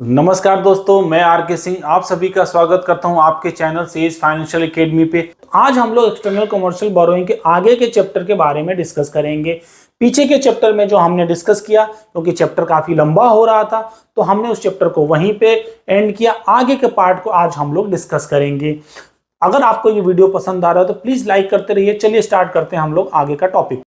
नमस्कार दोस्तों, मैं आर के सिंह आप सभी का स्वागत करता हूं आपके चैनल सेज फाइनेंशियल एकेडमी पे। आज हम लोग एक्सटर्नल कमर्शियल बोरोइंग के आगे के चैप्टर के बारे में डिस्कस करेंगे। पीछे के चैप्टर में जो हमने डिस्कस किया, क्योंकि चैप्टर काफी लंबा हो रहा था तो हमने उस चैप्टर को वहीं पे एंड किया। आगे के पार्ट को आज हम लोग डिस्कस करेंगे। अगर आपको ये वीडियो पसंद आ रहा है तो प्लीज लाइक करते रहिए। चलिए स्टार्ट करते हैं हम लोग आगे का टॉपिक।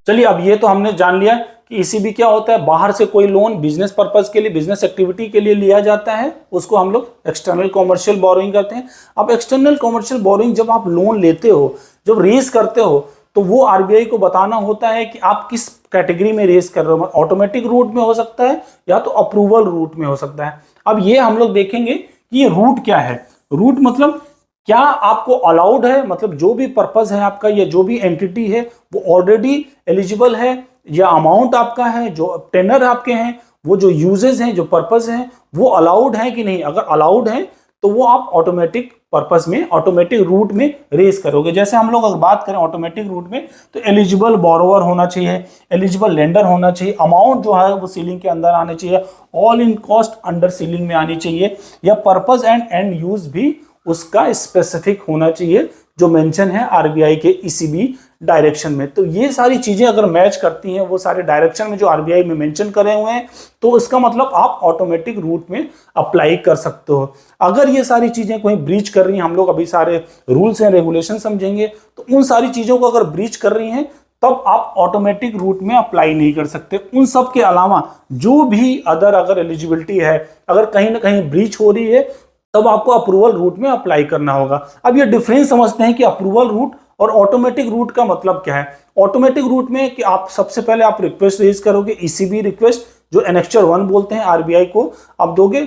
चलिए, अब ये तो हमने जान लिया कि ईसीबी क्या होता है। बाहर से कोई लोन बिजनेस पर्पस के लिए, बिजनेस एक्टिविटी के लिए लिया जाता है, उसको हम लोग एक्सटर्नल कमर्शियल बोरोइंग करते हैं। अब एक्सटर्नल कमर्शियल बोरोइंग जब आप लोन लेते हो, जब रेज करते हो, तो वो आरबीआई को बताना होता है कि आप किस कैटेगरी में रेज कर रहे हो। ऑटोमेटिक रूट में हो सकता है या तो अप्रूवल रूट में हो सकता है। अब ये हम लोग देखेंगे कि ये रूट क्या है। रूट मतलब क्या आपको अलाउड है, मतलब जो भी पर्पस है आपका या जो भी एंटिटी है वो ऑलरेडी एलिजिबल है, या अमाउंट आपका है, जो टेनर आपके हैं, वो जो यूजेस हैं, जो पर्पस हैं, वो अलाउड है कि नहीं। अगर अलाउड है तो वो आप ऑटोमेटिक पर्पस में, ऑटोमेटिक रूट में रेज करोगे। जैसे हम लोग अगर बात करें ऑटोमेटिक रूट में, तो एलिजिबल बोरोवर होना चाहिए, एलिजिबल लेंडर होना चाहिए, अमाउंट जो है वो सीलिंग के अंदर आने चाहिए, all in cost under ceiling में आनी चाहिए, या पर्पस एंड यूज भी उसका स्पेसिफिक होना चाहिए जो मेंशन है आरबीआई के ईसीबी डायरेक्शन में। तो ये सारी चीजें अगर मैच करती हैं वो सारे डायरेक्शन में जो आरबीआई में मेंशन करे हुए हैं, तो इसका मतलब आप ऑटोमेटिक रूट में अप्लाई कर सकते हो। अगर ये सारी चीजें कोई ब्रीच कर रही हैं, हम लोग अभी सारे रूल्स एंड रेगुलेशन समझेंगे, तो उन सारी चीजों को अगर ब्रीच कर रही हैं तब आप ऑटोमेटिक रूट में अप्लाई नहीं कर सकते। उन सब के अलावा जो भी अगर एलिजिबिलिटी है, अगर कहीं ना कहीं ब्रीच हो रही है, तब आपको अप्रूवल रूट में अप्लाई करना होगा। अब ये डिफरेंस समझते हैं कि अप्रूवल रूट और ऑटोमेटिक रूट का मतलब क्या है। ऑटोमेटिक रूट में कि आप सबसे पहले आप रिक्वेस्ट रेज करोगे, ईसीबी रिक्वेस्ट, जो एनेक्चर 1 बोलते हैं, आरबीआई को आप दोगे।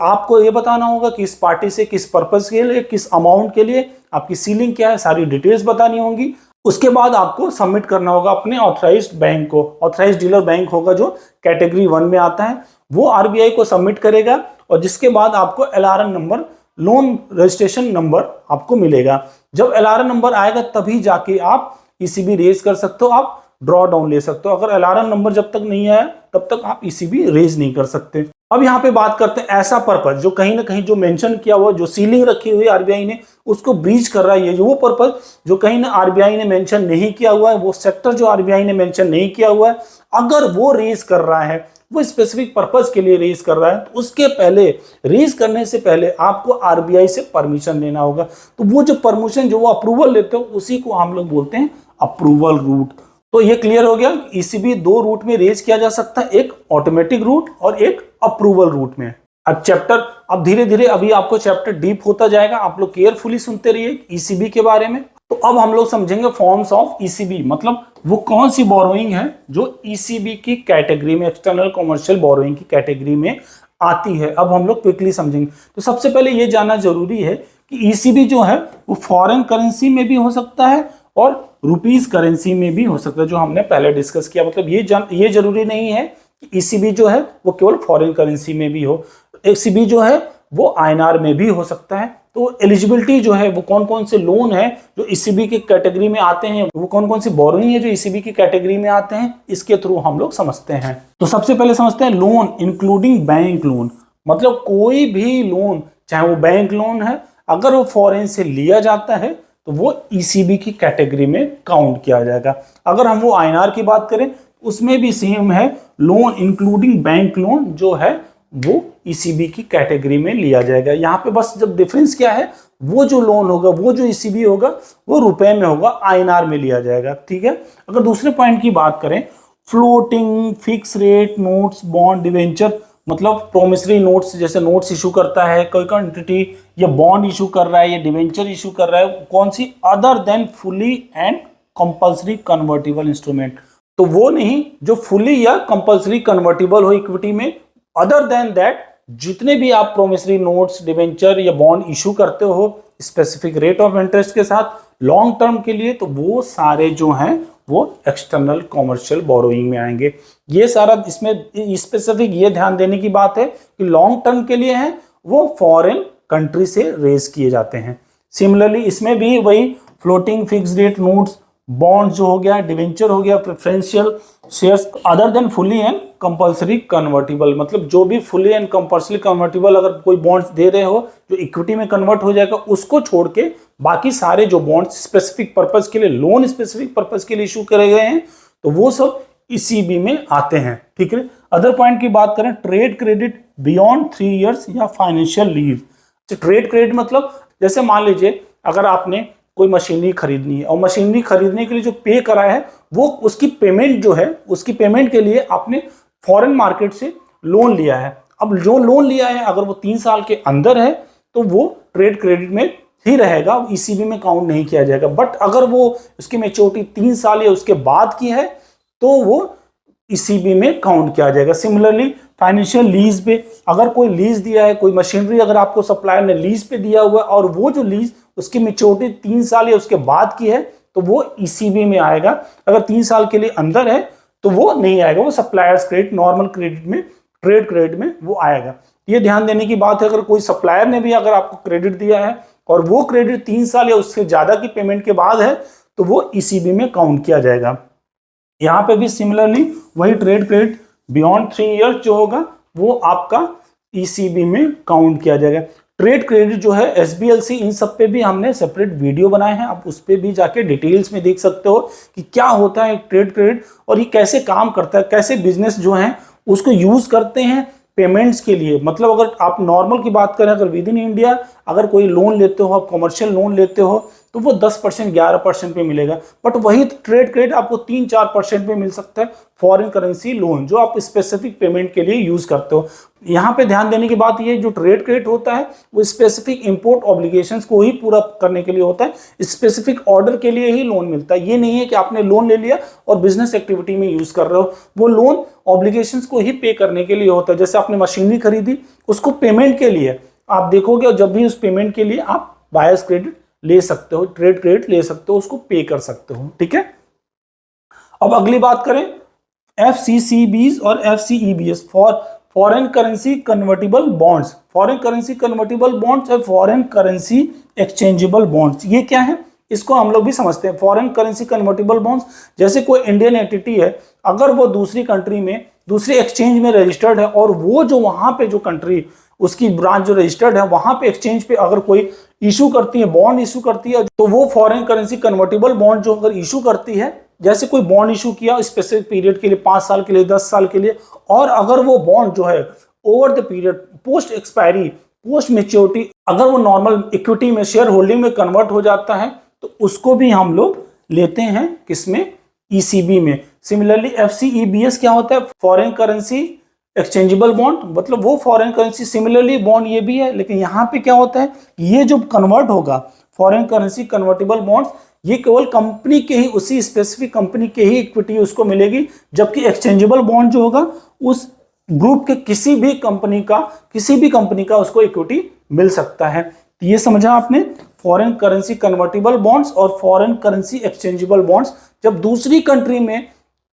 आपको ये बताना होगा कि इस पार्टी से किस पर्पस के लिए, किस अमाउंट के लिए, आपकी सीलिंग क्या है, सारी डिटेल्स बतानी होंगी। उसके बाद आपको सबमिट करना होगा अपने ऑथराइज्ड बैंक को। ऑथराइज्ड डीलर बैंक होगा जो कैटेगरी 1 में आता है, वो आरबीआई को सबमिट करेगा, और जिसके बाद आपको एलआरएन नंबर, लोन रजिस्ट्रेशन नंबर आपको मिलेगा। जब एलआरएन नंबर आएगा तभी जाके आप ईसीबी रेज कर सकते हो, आप ड्रॉ डाउन ले सकते हो। अगर एलआरएन नंबर जब तक नहीं आया तब तक आप ईसीबी रेज नहीं कर सकते। अब यहाँ पे बात करते हैं ऐसा पर्पस जो कहीं ना कहीं जो मेंशन किया हुआ, जो सीलिंग रखी हुई आरबीआई ने, उसको ब्रीच कर रहा है। ये वो पर्पस जो कहीं ना आरबीआई ने मेंशन नहीं किया हुआ है, वो सेक्टर जो आरबीआई ने मेंशन नहीं किया हुआ है, अगर वो रेज कर रहा है, वो स्पेसिफिक पर्पस के लिए रेज कर रहा है, तो उसके पहले, रेज करने से पहले आपको आरबीआई से परमिशन लेना होगा। तो वो जो परमिशन, जो वो अप्रूवल लेते हो, उसी को हम लोग बोलते हैं अप्रूवल रूट। तो ये क्लियर हो गया, ईसीबी 2 रूट में रेज किया जा सकता है, एक ऑटोमेटिक रूट और एक अप्रूवल रूट में। अब चैप्टर, अब धीरे धीरे अभी आपको चैप्टर डीप होता जाएगा, आप लोग केयरफुली सुनते रहिए ईसीबी के बारे में। तो अब हम लोग समझेंगे फॉर्म्स ऑफ ईसीबी, मतलब वो कौन सी बोरोइंग है जो ईसीबी की कैटेगरी में, एक्सटर्नल कमर्शियल बोरोइंग की कैटेगरी में आती है। अब हम लोग क्विकली समझेंगे। तो सबसे पहले ये जानना जरूरी है कि ईसीबी जो है वो फॉरेन करेंसी में भी हो सकता है और रुपीज करेंसी में भी हो सकता है, जो हमने पहले डिस्कस किया। मतलब ये जरूरी नहीं है कि ईसीबी जो है वो केवल फॉरेन करेंसी में भी हो। ईसीबी जो है वो आईएनआर में भी हो सकता है। तो एलिजिबिलिटी जो है, वो कौन कौन से लोन है जो ईसीबी की कैटेगरी में आते हैं, वो कौन कौन सी बोरोइंग है जो ईसीबी की कैटेगरी में आते हैं, इसके थ्रू हम लोग समझते हैं। तो सबसे पहले समझते हैं लोन इंक्लूडिंग बैंक लोन। मतलब कोई भी लोन, चाहे वो बैंक लोन है, अगर वो फॉरेन से लिया जाता है तो वो ईसीबी की कैटेगरी में काउंट किया जाएगा। अगर हम वो आईएनआर की बात करें, उसमें भी सेम है, लोन इंक्लूडिंग बैंक लोन जो है वो ईसीबी की कैटेगरी में लिया जाएगा। यहाँ पे बस जब डिफरेंस क्या है, वो जो लोन होगा, वो जो ईसीबी होगा, वो रुपए में होगा, आईएनआर में लिया जाएगा। ठीक है। अगर दूसरे पॉइंट की बात करें, floating, fix rate notes, bond, debenture, मतलब प्रोमिसरी नोट्स, जैसे नोट्स इशू करता है कोई एंटिटी, या बॉन्ड इशू कर रहा है, या डिवेंचर इशू कर रहा है, कौन सी, other than fully and compulsory convertible instrument. तो वो नहीं जो फुली या कंपल्सरी कन्वर्टिबल हो इक्विटी में, अदर देन दैट जितने भी आप प्रोमिसरी नोट्स, डिवेंचर या बॉन्ड इशू करते हो स्पेसिफिक रेट ऑफ इंटरेस्ट के साथ लॉन्ग टर्म के लिए, तो वो सारे जो हैं वो एक्सटर्नल कमर्शियल बोरोइंग में आएंगे। ये सारा, इसमें स्पेसिफिक ये ध्यान देने की बात है कि लॉन्ग टर्म के लिए है, वो फॉरेन कंट्री से रेज किए जाते हैं। सिमिलरली इसमें भी वही floating, fixed rate notes, bond जो हो गया, डिवेंचर हो गया, preferential shares other than fully and compulsory convertible, मतलब जो भी फुली एंड कंपल्सरी कन्वर्टिबल अगर कोई बॉन्ड्स दे रहे हो जो इक्विटी में कन्वर्ट हो जाएगा, उसको छोड़ के बाकी सारे जो बॉन्ड्स स्पेसिफिक पर्पज के लिए, लोन स्पेसिफिक पर्पज के लिए इशू करे गए हैं, तो वो सब ईसीबी में आते हैं। ठीक है, अदर पॉइंट की बात करें, ट्रेड क्रेडिट बियॉन्ड 3 इयर्स या फाइनेंशियल लीज। ट्रेड क्रेडिट मतलब जैसे मान लीजिए अगर आपने कोई मशीनरी खरीदनी है और मशीनरी खरीदने के लिए जो पे करा है वो उसकी पेमेंट जो है, उसकी पेमेंट के लिए आपने फॉरेन मार्केट से लोन लिया है। अब जो लोन लिया है अगर वो 3 साल के अंदर है तो वो ट्रेड क्रेडिट में ही रहेगा, ईसीबी में काउंट नहीं किया जाएगा। बट अगर वो उसकी मैच्योरिटी 3 साल या उसके बाद की है तो वो ईसीबी में काउंट किया जाएगा। सिमिलरली फाइनेंशियल लीज पे अगर कोई लीज दिया है, कोई मशीनरी अगर आपको सप्लायर ने लीज पे दिया हुआ है और वो जो लीज उसकी मैच्योरिटी 3 साल या उसके बाद की है तो वो ईसीबी में आएगा। अगर 3 साल के लिए अंदर है तो वो नहीं आएगा, वो सप्लायर्स क्रेडिट, नॉर्मल क्रेडिट में, ट्रेड क्रेडिट में वो आएगा। ये ध्यान देने की बात है, अगर कोई सप्लायर ने भी अगर आपको क्रेडिट दिया है और वो क्रेडिट 3 साल या उससे ज्यादा की पेमेंट के बाद है तो वो ईसीबी में काउंट किया जाएगा। यहाँ पे भी सिमिलरली वही ट्रेड क्रेडिट बियॉन्ड 3 इयर्स जो होगा वो आपका ईसीबी में काउंट किया जाएगा। ट्रेड क्रेडिट जो है एसबीएलसी, इन सब पे भी हमने सेपरेट वीडियो बनाए हैं, आप उस पे भी जाके डिटेल्स में देख सकते हो कि क्या होता है ट्रेड क्रेडिट और ये कैसे काम करता है, कैसे बिजनेस जो है उसको यूज करते हैं पेमेंट्स के लिए। मतलब अगर आप नॉर्मल की बात करें, अगर विद इन इंडिया अगर कोई लोन लेते हो, आप कमर्शियल लोन लेते हो तो वो 10% 11% पे मिलेगा, बट वही ट्रेड क्रेडिट आपको 3-4% पे मिल सकता है फॉरेन करेंसी लोन जो आप स्पेसिफिक पेमेंट के लिए यूज करते हो। यहाँ पे ध्यान देने की बात ये, जो ट्रेड क्रेडिट होता है वो स्पेसिफिक इंपोर्ट ऑब्लिगेशंस को ही पूरा करने के लिए होता है, स्पेसिफिक ऑर्डर के लिए ही लोन मिलता है। ये नहीं है कि आपने लोन ले लिया और बिजनेस एक्टिविटी में यूज कर रहे हो, वो लोन ऑब्लिगेशंस को ही पे करने के लिए होता है। जैसे आपने मशीनरी खरीदी, उसको पेमेंट के लिए आप देखोगे और जब भी उस पेमेंट के लिए आप बायर्स क्रेडिट ले सकते हो, ट्रेड क्रेडिट ले सकते हो, उसको पे कर सकते हो। ठीक है, अब अगली बात करें एफसीसीबीज और FCEBs for foreign currency convertible bonds. Foreign currency convertible bonds और फॉरेन करेंसी एक्सचेंजेबल बॉन्ड्स, ये क्या है इसको हम लोग भी समझते हैं। फॉरेन करेंसी कन्वर्टिबल बॉन्ड्स, जैसे कोई इंडियन एंटिटी है, अगर वो दूसरी कंट्री में दूसरी एक्सचेंज में रजिस्टर्ड है और वो जो वहां पे जो कंट्री उसकी ब्रांच जो रजिस्टर्ड है वहां पे एक्सचेंज पे अगर कोई इशू करती है, बॉन्ड इशू करती है, तो वो फॉरेन करेंसी कन्वर्टिबल बॉन्ड जो अगर इशू करती है, जैसे कोई बॉन्ड इशू किया स्पेसिफिक पीरियड के लिए, 5 साल के लिए, 10 साल के लिए, और अगर वो बॉन्ड जो है over the period, post expiry, post maturity, अगर वो नॉर्मल इक्विटी में, शेयर होल्डिंग में कन्वर्ट हो जाता है तो उसको भी हम लोग लेते हैं किसमें, ईसीबी में। सिमिलरली एफसीईबीएस क्या होता है, फॉरेन करेंसी एक्सचेंजेबल बॉन्ड, मतलब वो फॉरेन करेंसी, सिमिलरली बॉन्ड ये भी है, लेकिन यहाँ पे क्या होता है, ये जो कन्वर्ट होगा फॉरेन करेंसी कन्वर्टेबल बॉन्ड्स, ये केवल कंपनी के ही, उसी स्पेसिफिक कंपनी के ही इक्विटी उसको मिलेगी, जबकि एक्सचेंजेबल बॉन्ड जो होगा उस ग्रुप के किसी भी कंपनी का उसको इक्विटी मिल सकता है। तो ये समझा आपने फॉरेन करेंसी कन्वर्टेबल बॉन्ड्स और फॉरेन करेंसी एक्सचेंजेबल बॉन्ड्स। जब दूसरी कंट्री में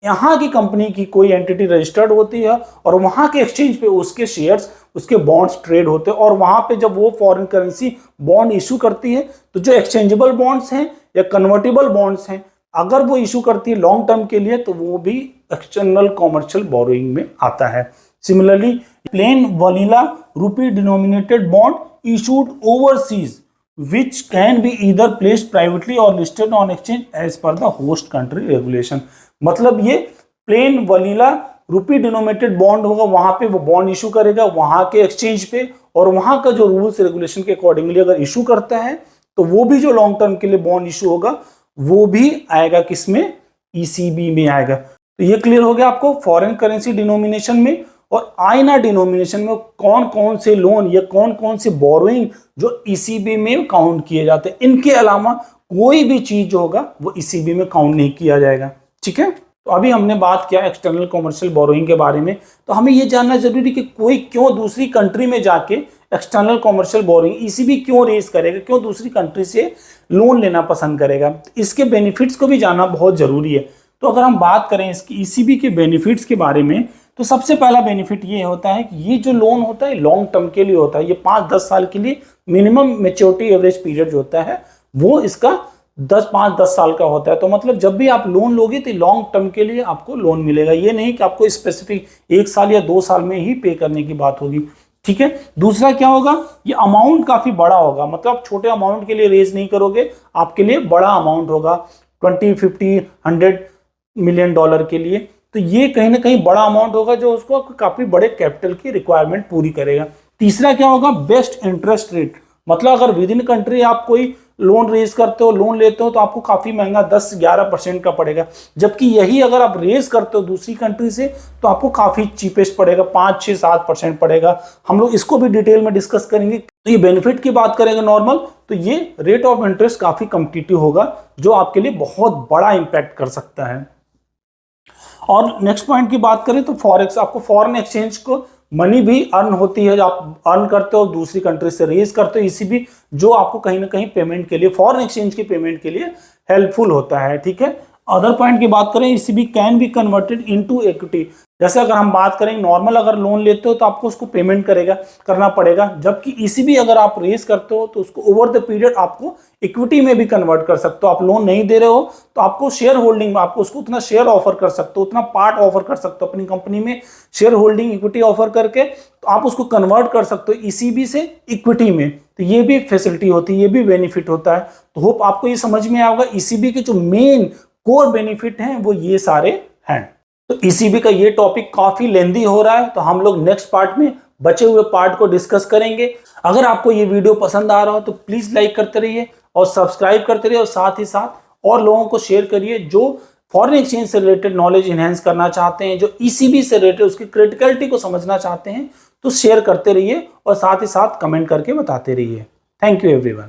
यहाँ की कंपनी की कोई एंटिटी रजिस्टर्ड होती है और वहाँ के एक्सचेंज पे उसके शेयर्स, उसके बॉन्ड्स ट्रेड होते हैं, और वहाँ पे जब वो फॉरेन करेंसी बॉन्ड इशू करती है तो जो एक्सचेंजेबल बॉन्ड्स हैं या कन्वर्टेबल बॉन्ड्स हैं, अगर वो इशू करती है लॉन्ग टर्म के लिए तो वो भी एक्सटर्नल कॉमर्शियल बोरोइंग में आता है। Similarly plane vanilla rupee denominated bond issued overseas which can be either placed privately or listed on exchange as per the host country regulation। मतलब ये प्लेन वनीला रुपी डिनोमिनेटेड बॉन्ड होगा, वहां पे वो bond issue करेगा वहां के एक्सचेंज पे, और वहां का जो रूल्स रेगुलेशन के अकॉर्डिंगली अगर इशू करता है तो वो भी जो लॉन्ग टर्म के लिए बॉन्ड इशू होगा वो भी आएगा किसमें, ईसीबी में आएगा। तो ये क्लियर हो गया आपको फॉरेन करेंसी डिनोमिनेशन में और आईएनआर डिनोमिनेशन में कौन कौन से लोन या कौन कौन से बोरोइंग जो ईसीबी में काउंट किए जाते हैं। इनके अलावा कोई भी चीज जो होगा वो ईसीबी में काउंट नहीं किया जाएगा। ठीक है, तो अभी हमने बात किया एक्सटर्नल कॉमर्शियल बोरोइंग के बारे में, तो हमें ये जानना जरूरी कि कोई क्यों दूसरी कंट्री में जाके एक्सटर्नल कॉमर्शियल बोरोइंग ईसीबी क्यों रेज करेगा, क्यों दूसरी कंट्री से लोन लेना पसंद करेगा, इसके बेनिफिट्स को भी जानना बहुत जरूरी है। तो अगर हम बात करें इसकी ईसीबी के बेनिफिट्स के बारे में, तो सबसे पहला बेनिफिट ये होता है कि ये जो लोन होता है लॉन्ग टर्म के लिए होता है, ये 5-10 साल के लिए मिनिमम मैच्योरिटी एवरेज पीरियड जो होता है वो इसका 5-10 साल का होता है। तो मतलब जब भी आप लोन लोगे तो लॉन्ग टर्म के लिए आपको लोन मिलेगा, ये नहीं कि आपको स्पेसिफिक 1 साल या 2 साल में ही पे करने की बात होगी। ठीक है, दूसरा क्या होगा, ये अमाउंट काफी बड़ा होगा, मतलब आप छोटे अमाउंट के लिए रेज नहीं करोगे, आपके लिए बड़ा अमाउंट होगा 20, 50, 100 मिलियन डॉलर के लिए। तो ये कहीं ना कहीं बड़ा अमाउंट होगा जो उसको काफी बड़े कैपिटल की रिक्वायरमेंट पूरी करेगा। तीसरा क्या होगा, बेस्ट इंटरेस्ट रेट, मतलब अगर विद इन कंट्री आप कोई लोन रेज करते हो, लोन लेते हो, तो आपको काफी महंगा 10-11% का पड़ेगा, जबकि यही अगर आप रेज करते हो दूसरी कंट्री से तो आपको काफी चीपेस्ट पड़ेगा, 5-6-7% पड़ेगा। हम लोग इसको भी डिटेल में डिस्कस करेंगे। तो ये बेनिफिट की बात करेंगे नॉर्मल, तो ये रेट ऑफ इंटरेस्ट काफी कम्पिटिटिव होगा जो आपके लिए बहुत बड़ा इंपैक्ट कर सकता है। और नेक्स्ट पॉइंट की बात करें तो फॉरेक्स, आपको फॉरेन एक्सचेंज को मनी भी अर्न होती है, आप अर्न करते हो दूसरी कंट्री से रेज करते हो ईसीबी, जो आपको कहीं ना कहीं पेमेंट के लिए, फॉरेन एक्सचेंज की पेमेंट के लिए हेल्पफुल होता है। ठीक है, अदर पॉइंट की बात करें, ECB can be converted into equity. जैसे अगर हम बात करें नॉर्मल अगर लोन लेते हो तो आपको उसको पेमेंट करना पड़ेगा, जबकि ईसीबी अगर आप रेज करते हो तो उसको ओवर द पीरियड आपको इक्विटी में भी कन्वर्ट कर सकते हो। आप लोन नहीं दे रहे हो तो आपको शेयर होल्डिंग में, आपको उसको उतना शेयर ऑफर कर सकते हो, उतना पार्ट ऑफर कर सकते हो अपनी कंपनी में, शेयर होल्डिंग इक्विटी ऑफर करके तो आप उसको कन्वर्ट कर सकते हो ईसीबी से इक्विटी में। तो ये भी फैसिलिटी होती है, ये भी बेनिफिट होता है। तो होप आपको ये समझ में आएगा, ईसीबी के जो मेन कोर बेनिफिट हैं वो ये सारे हैं। तो ईसीबी का ये टॉपिक काफी लेंदी हो रहा है, तो हम लोग नेक्स्ट पार्ट में बचे हुए पार्ट को डिस्कस करेंगे। अगर आपको ये वीडियो पसंद आ रहा हो तो प्लीज लाइक करते रहिए और सब्सक्राइब करते रहिए, और साथ ही साथ और लोगों को शेयर करिए जो फॉरेन एक्सचेंज से रिलेटेड नॉलेज इनहेंस करना चाहते हैं, जो ईसीबी से रिलेटेड उसकी क्रिटिकलिटी को समझना चाहते हैं, तो शेयर करते रहिए और साथ ही साथ कमेंट करके बताते रहिए। Thank you everyone.